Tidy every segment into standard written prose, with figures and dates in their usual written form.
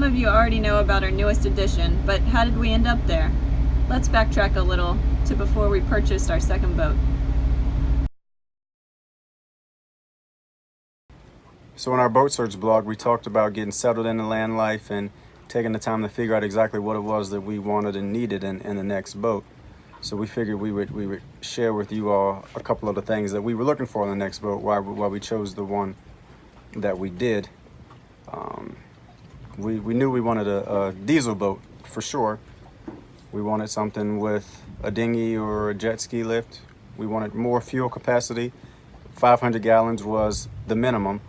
of you already know about our newest addition, but how did we end up there? Let's backtrack a little to before we purchased our second boat. So in our boat search blog, we talked about getting settled into land life and taking the time to figure out exactly what it was that we wanted and needed in the next boat. So we figured we would share with you all a couple of the things that we were looking for in the next boat, why we chose the one that we did. We knew we wanted a diesel boat for sure. We wanted something with a dinghy or a jet ski lift. We wanted more fuel capacity. 500 gallons was the minimum.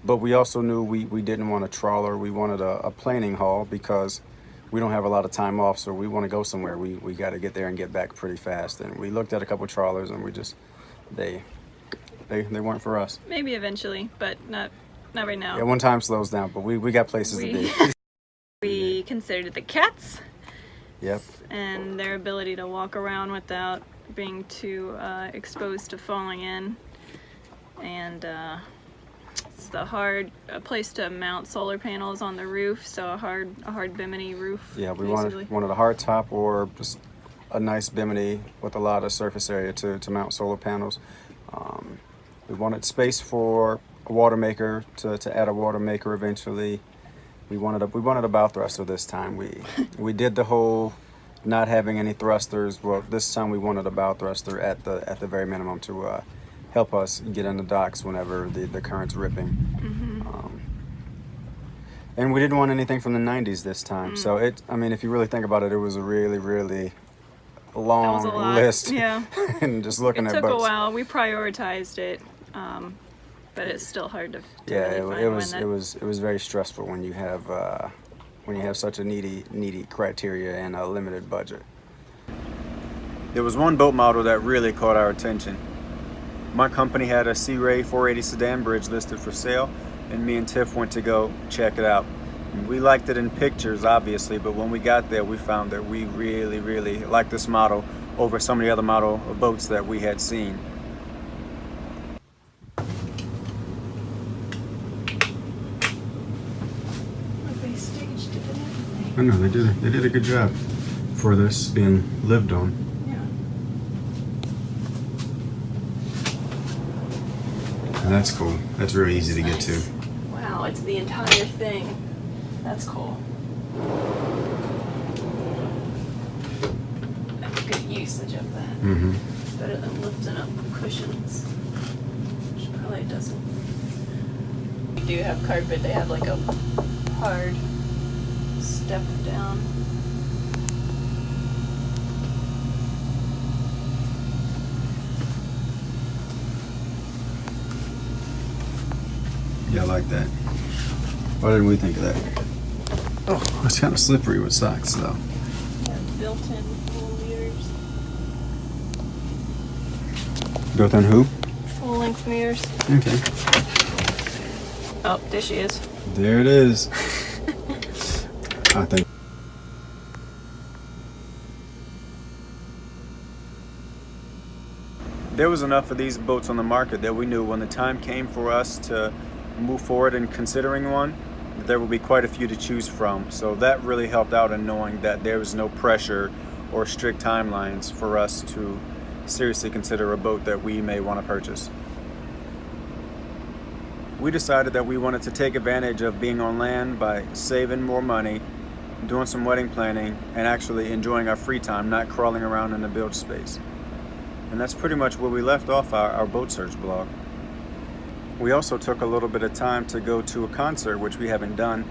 But we also knew we didn't want a trawler. We wanted a planing haul because we don't have a lot of time off, so we want to go somewhere. We got to get there and get back pretty fast. And we looked at a couple trawlers and we just, they weren't for us. Maybe eventually, but not right now. Yeah, one time slows down, but we got places to be. We considered the cats. Yep. And their ability to walk around without being too exposed to falling in. And it's a place to mount solar panels on the roof, so a hard bimini roof. Yeah, we wanted a hard top or just a nice bimini with a lot of surface area to mount solar panels. We wanted space for a water maker to add a water maker eventually. We wanted a bow thruster this time. We did the whole not having any thrusters. Well, this time we wanted a bow thruster at the very minimum to help us get in the docks whenever the current's ripping. Mm-hmm. And we didn't want anything from the 90s this time. So if you really think about it, it was a really, really long list. Yeah. And just looking at boats. It took a while. We prioritized it, but it's still hard to really find it was very stressful when you have such a needy criteria and a limited budget. There was one boat model that really caught our attention. My company had a Sea Ray 480 Sedan Bridge listed for sale, and me and Tiff went to go check it out. We liked it in pictures, obviously, but when we got there, we found that we really, really liked this model over some of the other model of boats that we had seen. They staged it and everything. I know, they did a good job for this being lived on. That's cool. That's really easy to get to. Wow, it's the entire thing. That's cool. That's good usage of that. Mm-hmm. Better than lifting up cushions, which probably doesn't. We do have carpet. They have like a hard step down. Yeah, I like that. Why didn't we think of that? Oh, it's kind of slippery with socks, though. Yeah, built-in full mirrors. Built-in who? Full-length mirrors. Okay. Oh, there she is. There it is. I think. There was enough of these boats on the market that we knew when the time came for us to move forward in considering one, that there would be quite a few to choose from. So that really helped out in knowing that there was no pressure or strict timelines for us to seriously consider a boat that we may want to purchase. We decided that we wanted to take advantage of being on land by saving more money, doing some wedding planning, and actually enjoying our free time, not crawling around in the bilge space. And that's pretty much where we left off our boat search blog. We also took a little bit of time to go to a concert, which we haven't done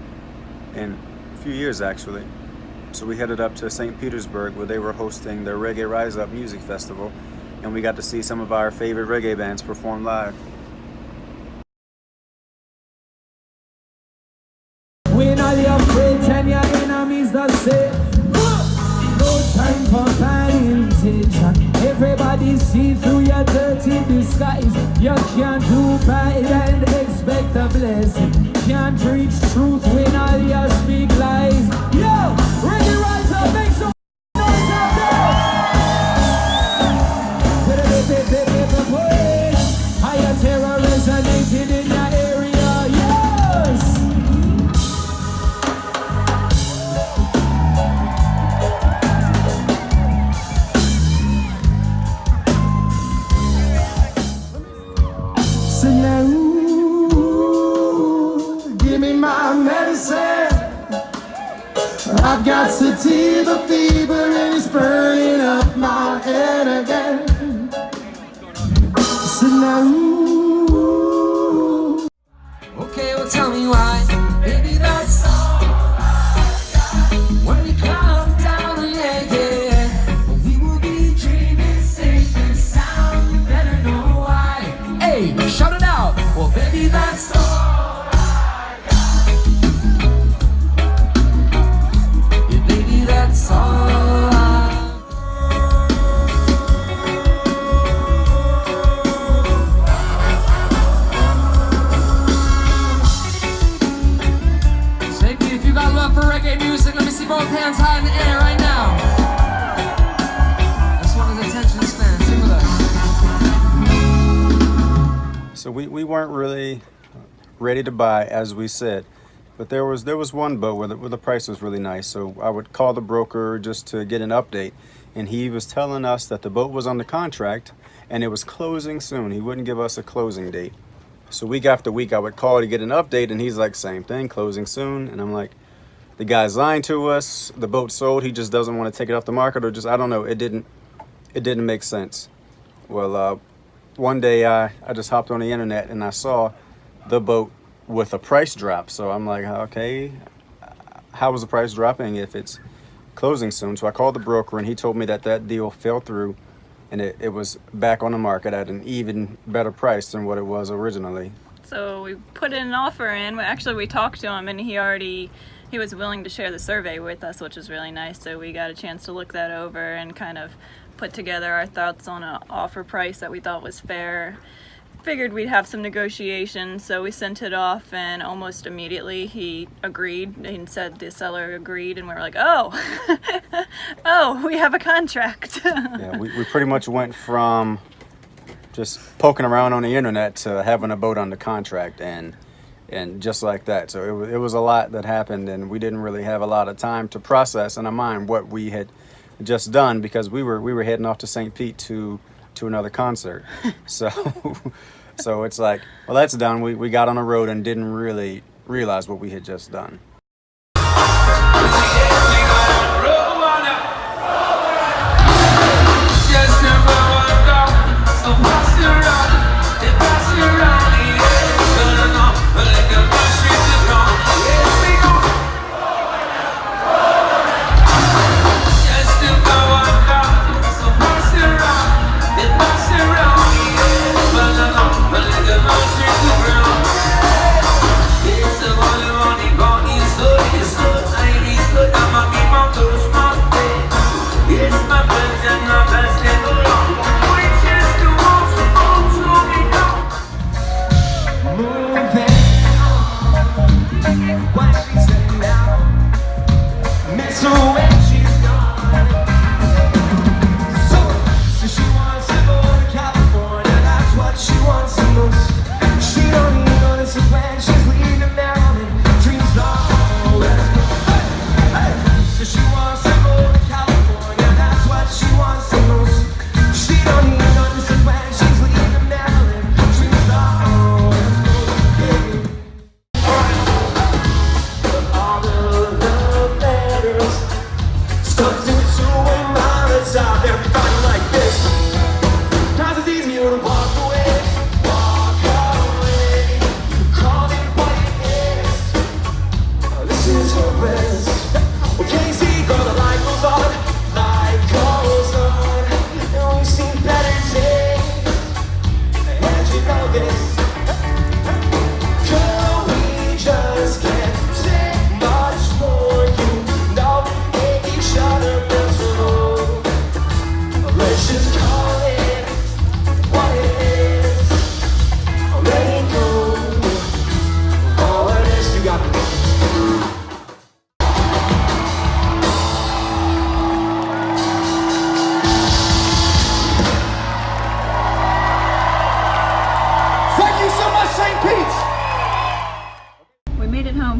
in a few years actually. So we headed up to St. Petersburg where they were hosting their Reggae Rise Up Music Festival, and we got to see some of our favorite reggae bands perform live. When all your friends and your enemies don't say no time for plantation. Everybody see through your dirty disguise. You can't do bad and expect a blessing. Can't preach truth when all you speak lies. Yo, ready, rise up, make some noise out there. Higher terror resonated in your area, yes. in a room. Okay, well tell me why, baby, that's all when we come down, yeah, yeah. We will be dreaming safe and sound, you better know why. Hey, shout it out, well baby, that's all. Yeah, baby, that's all. If you got love for reggae music, let me see both hands high in the air right now. This one is attention span. Sing with us. So we weren't really ready to buy, as we said, but there was one boat where the price was really nice. So I would call the broker just to get an update, and he was telling us that the boat was under contract and it was closing soon. He wouldn't give us a closing date. So week after week I would call to get an update, and he's like, same thing, closing soon. And I'm like, the guy's lying to us. The boat's sold. He just doesn't want to take it off the market, or just, I don't know. It didn't make sense. Well, one day I just hopped on the internet and I saw the boat with a price drop. So I'm like, okay, how was the price dropping if it's closing soon? So I called the broker, and he told me that deal fell through, and it was back on the market at an even better price than what it was originally. So we put in an offer in. Actually, we talked to him, and he was willing to share the survey with us, which was really nice. So we got a chance to look that over and kind of put together our thoughts on an offer price that we thought was fair. Figured we'd have some negotiations, so we sent it off, and almost immediately he agreed and said the seller agreed, and we were like, oh, oh, we have a contract. Yeah, we pretty much went from just poking around on the internet to having a boat under contract, and just like that. So it was a lot that happened, and we didn't really have a lot of time to process in our mind what we had just done, because we were heading off to St. Pete to another concert. So it's like, well, that's done. We got on the road and didn't really realize what we had just done.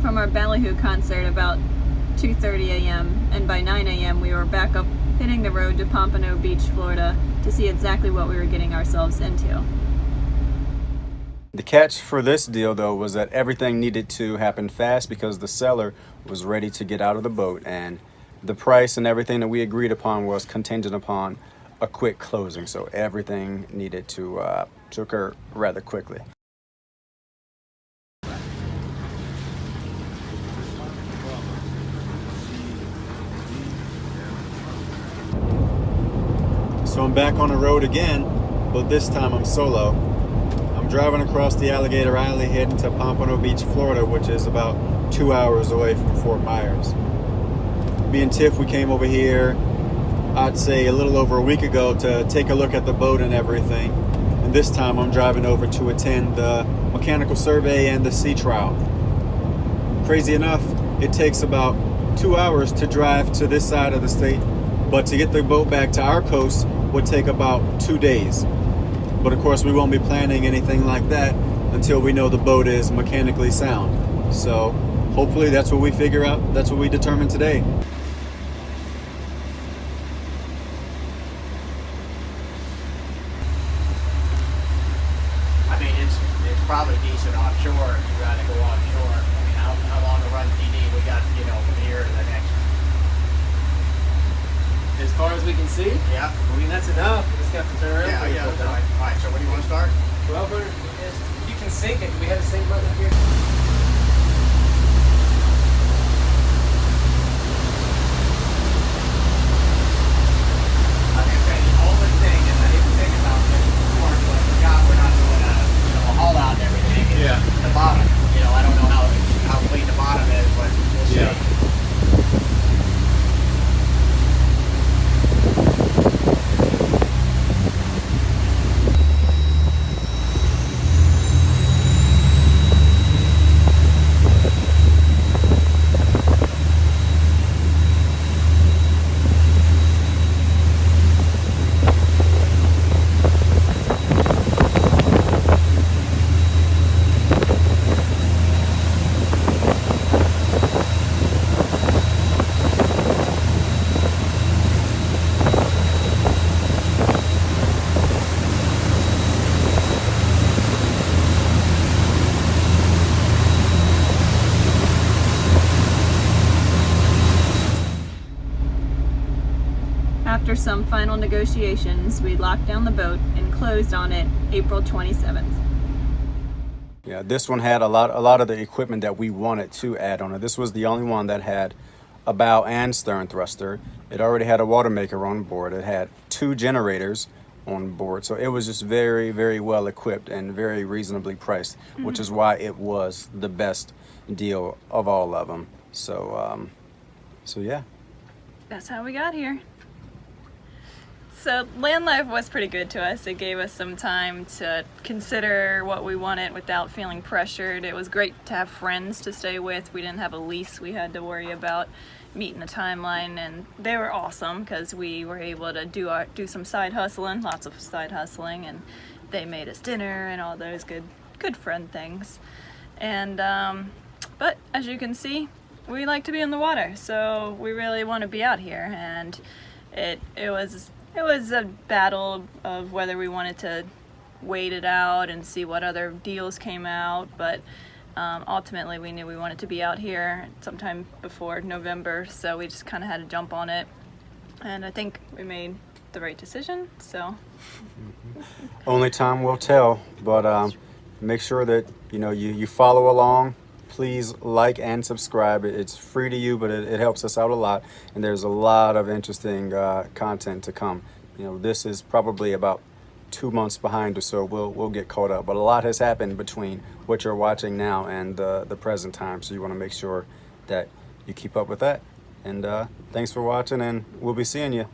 From our Ballyhoo concert about 2:30 a.m. and by 9 a.m. we were back up hitting the road to Pompano Beach, Florida to see exactly what we were getting ourselves into. The catch for this deal, though, was that everything needed to happen fast because the seller was ready to get out of the boat, and the price and everything that we agreed upon was contingent upon a quick closing, so everything needed to occur rather quickly. So I'm back on the road again, but this time I'm solo. I'm driving across the Alligator Alley heading to Pompano Beach, Florida, which is about 2 hours away from Fort Myers. Me and Tiff, we came over here, I'd say a little over a week ago, to take a look at the boat and everything. And this time I'm driving over to attend the mechanical survey and the sea trial. Crazy enough, it takes about 2 hours to drive to this side of the state, but to get the boat back to our coast would take about 2 days. But of course we won't be planning anything like that until we know the boat is mechanically sound. So hopefully that's what we figure out, that's what we determine today. I mean, it's probably decent offshore if you gotta go offshore. I mean, how long a run do you need? We got, you know, from here to the next. As far as we can see, Yeah. I mean, that's enough. We just got to turn around. Yeah, yeah. All right, so what do you want to start? 1200. If you can sink it, we have the same button up here. I think that the only thing, and I didn't think about this before, but I forgot we're not doing a haul out and everything. It's Yeah. The bottom. You know, I don't know how clean the bottom is, but we'll see. Yeah. After some final negotiations, we locked down the boat and closed on it April 27th. Yeah, this one had a lot of the equipment that we wanted to add on it. This was the only one that had a bow and stern thruster. It already had a water maker on board. It had 2 generators on board. So it was just very, very well equipped and very reasonably priced, which is why it was the best deal of all of them. So, so yeah. That's how we got here. So land life was pretty good to us. It gave us some time to consider what we wanted without feeling pressured. It was great to have friends to stay with. We didn't have a lease we had to worry about meeting a timeline, and they were awesome because we were able to do some side hustling, lots of side hustling, and they made us dinner and all those good friend things. And but as you can see, we like to be in the water, so we really want to be out here. And it was a battle of whether we wanted to wait it out and see what other deals came out, but ultimately we knew we wanted to be out here sometime before November, so we just kind of had to jump on it, and I think we made the right decision. So Only time will tell, but make sure that you follow along. Please like and subscribe. It's free to you, but it helps us out a lot, and there's a lot of interesting content to come. This is probably about 2 months behind or so. We'll get caught up, but a lot has happened between what you're watching now and the present time, so you want to make sure that you keep up with that. And thanks for watching, and we'll be seeing you.